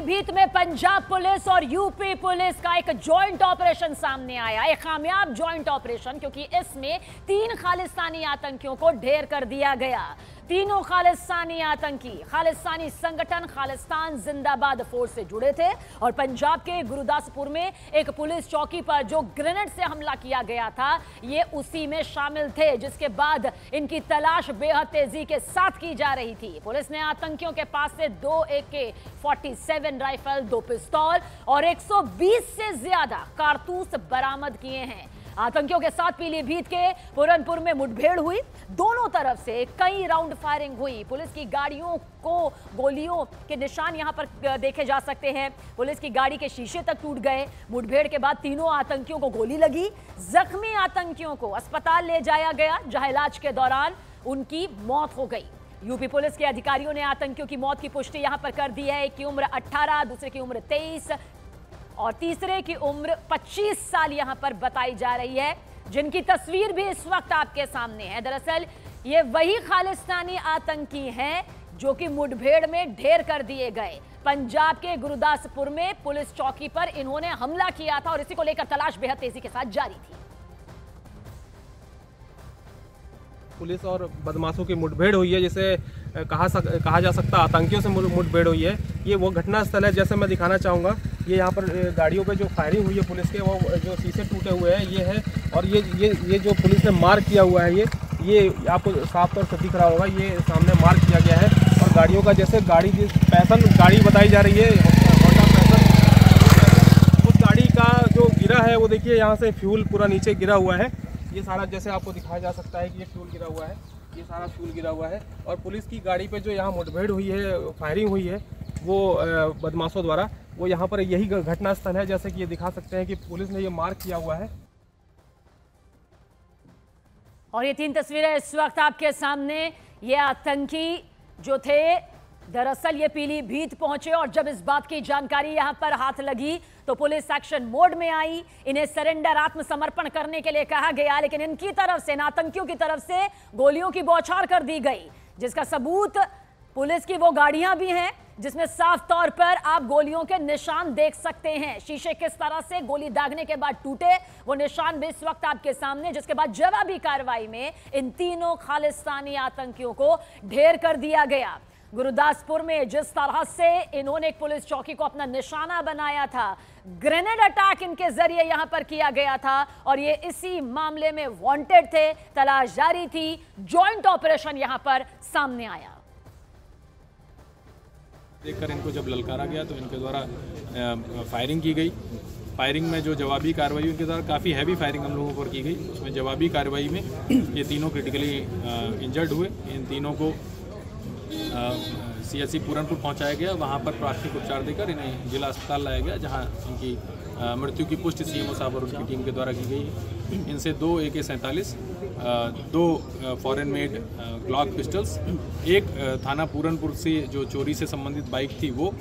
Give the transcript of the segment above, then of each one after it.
पीलीभीत में पंजाब पुलिस और UP police का एक जॉइंट ऑपरेशन सामने आया, एक कामयाब जॉइंट ऑपरेशन, क्योंकि इसमें 3 खालिस्तानी आतंकियों को ढेर कर दिया गया। तीनों खालिस्तानी आतंकी खालिस्तानी संगठन खालिस्तान जिंदाबाद फोर्स से जुड़े थे और पंजाब के गुरुदासपुर में एक पुलिस चौकी पर जो ग्रेनेड से हमला किया गया था, ये उसी में शामिल थे, जिसके बाद इनकी तलाश बेहद तेजी के साथ की जा रही थी। पुलिस ने आतंकियों के पास से 2 AK-47 राइफल, 2 पिस्तौल और 120 से ज्यादा कारतूस बरामद किए हैं। आतंकियों के साथ पीलीभीत के पूरनपुर में मुठभेड़ हुई, दोनों तरफ से कई राउंड फायरिंग हुई। पुलिस की गाड़ियों को गोलियों के निशान यहां पर देखे जा सकते हैं। पुलिस की गाड़ी के शीशे तक टूट गए। मुठभेड़ के बाद तीनों आतंकियों को गोली लगी। जख्मी आतंकियों को अस्पताल ले जाया गया, जहां इलाज के दौरान उनकी मौत हो गई। यूपी पुलिस के अधिकारियों ने आतंकियों की मौत की पुष्टि यहां पर कर दी है। एक की उम्र 18, दूसरे की उम्र 23 और तीसरे की उम्र 25 साल यहां पर बताई जा रही है, जिनकी तस्वीर भी इस वक्त आपके सामने है। दरअसल ये वही खालिस्तानी आतंकी हैं जो कि मुठभेड़ में ढेर कर दिए गए। पंजाब के गुरुदासपुर में पुलिस चौकी पर इन्होंने हमला किया था और इसी को लेकर तलाश बेहद तेजी के साथ जारी थी। पुलिस और बदमाशों की मुठभेड़ हुई है, जिसे कहा जा सकता आतंकियों से मुठभेड़ हुई है। ये वो घटना स्थल है, जैसे मैं दिखाना चाहूँगा। ये यहाँ पर गाड़ियों पे जो फायरिंग हुई है पुलिस के, वो जो शीशे टूटे हुए हैं ये है। और ये जो पुलिस ने मार किया हुआ है, ये आपको साफ तौर से दिख रहा होगा। ये सामने मार किया गया है और गाड़ियों का जैसे पैसन गाड़ी बताई जा रही है, होंडा पैसन, उस गाड़ी का जो गिरा है वो देखिए, यहाँ से फ्यूल पूरा नीचे गिरा हुआ है। ये सारा जैसे आपको दिखाया जा सकता है कि ये फ्यूल गिरा हुआ है, ये सारा फ्यूल गिरा हुआ है। और पुलिस की गाड़ी पे जो यहाँ मुठभेड़ हुई है, फायरिंग हुई है वो बदमाशों द्वारा, वो यहाँ पर यही घटना स्थल है। जैसे कि ये दिखा सकते हैं कि पुलिस ने ये मार किया हुआ है। और ये 3 तस्वीरें इस वक्त आपके सामने। ये आतंकी जो थे, दरअसल ये पीलीभीत पहुंचे और जब इस बात की जानकारी यहां पर हाथ लगी तो पुलिस एक्शन मोड में आई। इन्हें सरेंडर, आत्मसमर्पण करने के लिए कहा गया, लेकिन इनकी तरफ से, इन आतंकियों की तरफ से गोलियों की बौछार कर दी गई, जिसका सबूत पुलिस की वो गाड़ियां भी हैं जिसमें साफ तौर पर आप गोलियों के निशान देख सकते हैं। शीशे किस तरह से गोली दागने के बाद टूटे, वो निशान भी इस वक्त आपके सामने, जिसके बाद जवाबी कार्रवाई में इन तीनों खालिस्तानी आतंकियों को ढेर कर दिया गया। गुरुदासपुर में जिस तरह से इन्होंने एक पुलिस चौकी को अपना निशाना बनाया था, ग्रेनेड अटैक इनके जरिए यहां पर किया गया था और ये इसी मामले में वांटेड थे। तलाश जारी थी, जॉइंट ऑपरेशन यहां पर सामने आया। देखकर इनको जब ललकारा गया तो इनके द्वारा फायरिंग की गई। फायरिंग में जो जवाबी कार्रवाई उनके द्वारा काफ़ी हैवी फायरिंग हम लोगों पर की गई। उसमें जवाबी कार्रवाई में ये तीनों क्रिटिकली इंजर्ड हुए। इन तीनों को CHC पूरनपुर पहुंचाया गया। वहां पर प्राथमिक उपचार देकर इन्हें जिला अस्पताल लाया गया, जहां इनकी मृत्यु की पुष्टि CMO साहब और उनकी टीम के द्वारा की गई है। इनसे 2 AK-47, 2 foreign made Glock pistols, एक थाना पूरनपुर से जो चोरी से संबंधित बाइक थी वो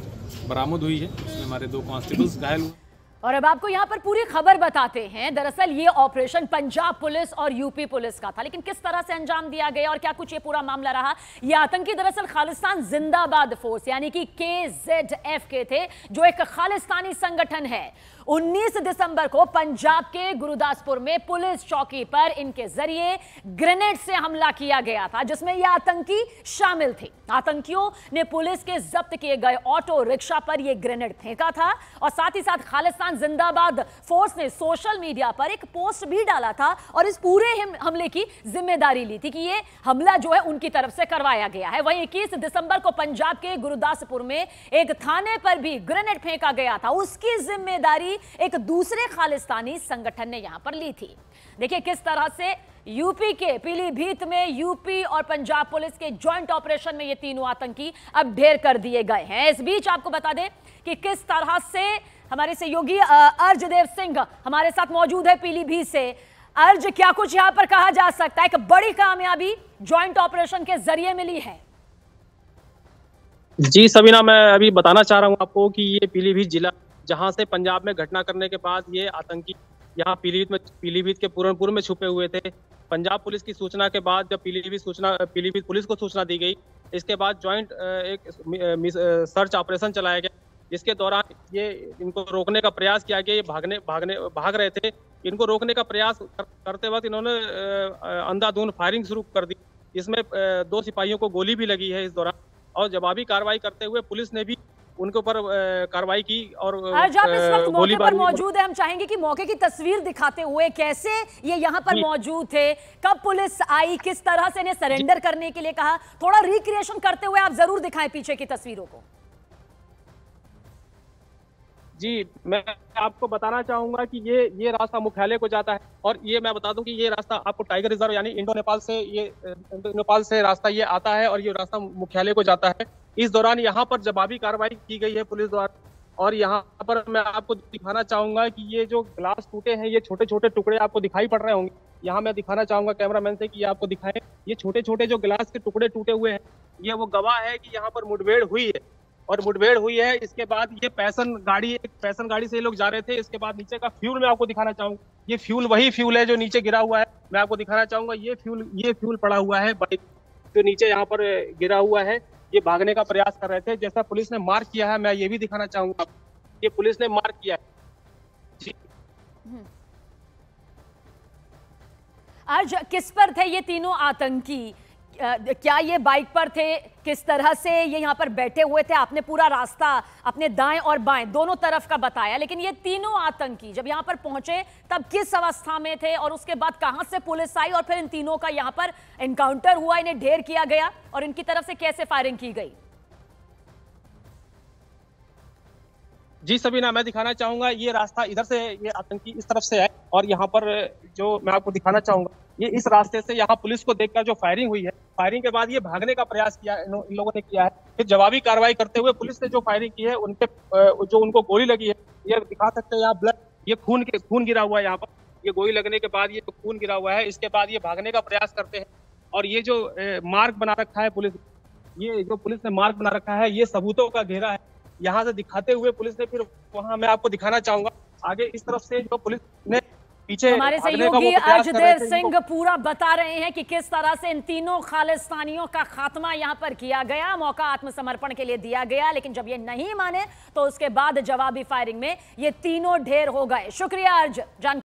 बरामद हुई है। उसमें हमारे 2 कांस्टेबल्स घायल हुए। और अब आपको यहां पर पूरी खबर बताते हैं। दरअसल ये ऑपरेशन पंजाब पुलिस और यूपी पुलिस का था, लेकिन किस तरह से अंजाम दिया गया और क्या कुछ ये पूरा मामला रहा। ये आतंकी दरअसल खालिस्तान जिंदाबाद फोर्स यानी कि KZF के थे, जो एक खालिस्तानी संगठन है। 19 दिसंबर को पंजाब के गुरुदासपुर में पुलिस चौकी पर इनके जरिए ग्रेनेड से हमला किया गया था, जिसमें ये आतंकी शामिल थे। आतंकियों ने पुलिस के जब्त किए गए ऑटो रिक्शा पर यह ग्रेनेड फेंका था और साथ ही साथ खालिस्तान जिंदाबाद फोर्स ने सोशल मीडिया पर एक पोस्ट भी डाला था और इस पूरे हमले की जिम्मेदारी ली थी कि यह हमला जो है उनकी तरफ से करवाया गया है। वहीं 21 दिसंबर को पंजाब के गुरुदासपुर में एक थाने पर भी ग्रेनेड फेंका गया था, उसकी जिम्मेदारी एक दूसरे खालिस्तानी संगठन ने यहां पर ली थी। देखिए किस तरह से यूपी के पीलीभीत में यूपी और पंजाब पुलिस के जॉइंट ऑपरेशन में ये तीनों आतंकी अब ढेर कर दिए गए हैं। इस बीच आपको बता दें कि किस तरह से हमारे सहयोगी अर्जदेव सिंह हमारे साथ मौजूद है पीलीभीत से। अर्ज, क्या कुछ यहां पर कहा जा सकता है कि बड़ी कामयाबी जॉइंट ऑपरेशन के जरिए मिली है? जी सबीना, मैं अभी बताना चाह रहा हूं आपको कि ये पीलीभीत जिला, जहां से पंजाब में घटना करने के बाद ये आतंकी यहाँ पीलीभीत के पूरनपुर में छुपे हुए थे। पंजाब पुलिस की सूचना के बाद जब पीलीभीत पुलिस को सूचना दी गई, इसके बाद ज्वाइंट एक सर्च ऑपरेशन चलाया गया। जिसके दौरान ये इनको रोकने का प्रयास किया गया। ये भाग रहे थे। इनको रोकने का प्रयास करते वक्त इन्होंने अंधाधुंध फायरिंग शुरू कर दी। इसमें 2 सिपाहियों को गोली भी लगी है इस दौरान, और जवाबी कार्रवाई करते हुए पुलिस ने भी उनके ऊपर कार्रवाई की। और आज आप इस वक्त मौके पर मौजूद है, हम चाहेंगे कि मौके की तस्वीर दिखाते हुए कैसे ये यहाँ पर मौजूद थे, कब पुलिस आई, किस तरह से इन्हें सरेंडर करने के लिए कहा, थोड़ा रिक्रिएशन करते हुए आप जरूर दिखाएं पीछे की तस्वीरों को। जी, मैं आपको बताना चाहूंगा कि ये रास्ता मुख्यालय को जाता है, और ये मैं बता दूं कि ये रास्ता आपको टाइगर रिजर्व यानी इंडो नेपाल से रास्ता ये आता है, और ये रास्ता मुख्यालय को जाता है। इस दौरान यहाँ पर जवाबी कार्रवाई की गई है पुलिस द्वारा, और यहाँ पर मैं आपको दिखाना चाहूंगा कि ये जो ग्लास टूटे हैं, ये छोटे छोटे टुकड़े आपको दिखाई पड़ रहे होंगे। यहाँ मैं दिखाना चाहूंगा कैमरामैन से कि ये आपको दिखाएं, ये छोटे छोटे जो ग्लास के टुकड़े टूटे हुए हैं, ये वो गवाह है कि यहाँ पर मुठभेड़ हुई है। और मुठभेड़ हुई है, इसके बाद ये पैसन गाड़ी से ये लोग जा रहे थे। इसके बाद नीचे का फ्यूल मैं आपको दिखाना चाहूंगा। ये फ्यूल वही फ्यूल है जो नीचे गिरा हुआ है। मैं आपको दिखाना चाहूंगा, ये फ्यूल पड़ा हुआ है बाइक जो नीचे यहाँ पर गिरा हुआ है। ये भागने का प्रयास कर रहे थे। जैसा पुलिस ने मार्क किया है, मैं ये भी दिखाना चाहूंगा, ये पुलिस ने मार्क किया है। जी। आज किस पर थे ये तीनों आतंकी? क्या ये बाइक पर थे? किस तरह से ये यहाँ पर बैठे हुए थे? आपने पूरा रास्ता अपने दाएं और बाएं दोनों तरफ का बताया, लेकिन ये तीनों आतंकी जब यहाँ पर पहुंचे तब किस अवस्था में थे, और उसके बाद कहां से पुलिस आई और फिर इन तीनों का यहाँ पर एनकाउंटर हुआ, इन्हें ढेर किया गया और इनकी तरफ से कैसे फायरिंग की गई? जी सबीना, मैं दिखाना चाहूंगा, ये रास्ता इधर से, ये आतंकी इस तरफ से है, और यहाँ पर जो मैं आपको दिखाना चाहूंगा, ये इस रास्ते से यहाँ पुलिस को देखकर जो फायरिंग हुई है, फायरिंग के बाद ये भागने का प्रयास किया इन लोगों ने किया है। फिर जवाबी कार्रवाई करते हुए पुलिस ने जो फायरिंग की है, उनको गोली लगी है, ये दिखा सकते हैं यहाँ ब्लड, ये खून गिरा हुआ है यहाँ पर। ये गोली लगने के बाद ये खून गिरा हुआ है। इसके बाद ये भागने का प्रयास करते हैं, और ये जो मार्ग बना रखा है पुलिस, ये जो पुलिस ने मार्ग बना रखा है, ये सबूतों का घेरा है। यहाँ से दिखाते हुए पुलिस ने फिर वहाँ मैं आपको दिखाना चाहूंगा आगे इस तरफ से जो पुलिस ने पीछे हमारे सहयोगी अर्जदेव सिंह पूरा बता रहे हैं कि किस तरह से इन तीनों खालिस्तानियों का खात्मा यहाँ पर किया गया। मौका आत्मसमर्पण के लिए दिया गया, लेकिन जब ये नहीं माने तो उसके बाद जवाबी फायरिंग में ये तीनों ढेर हो गए। शुक्रिया अर्ज जानकारी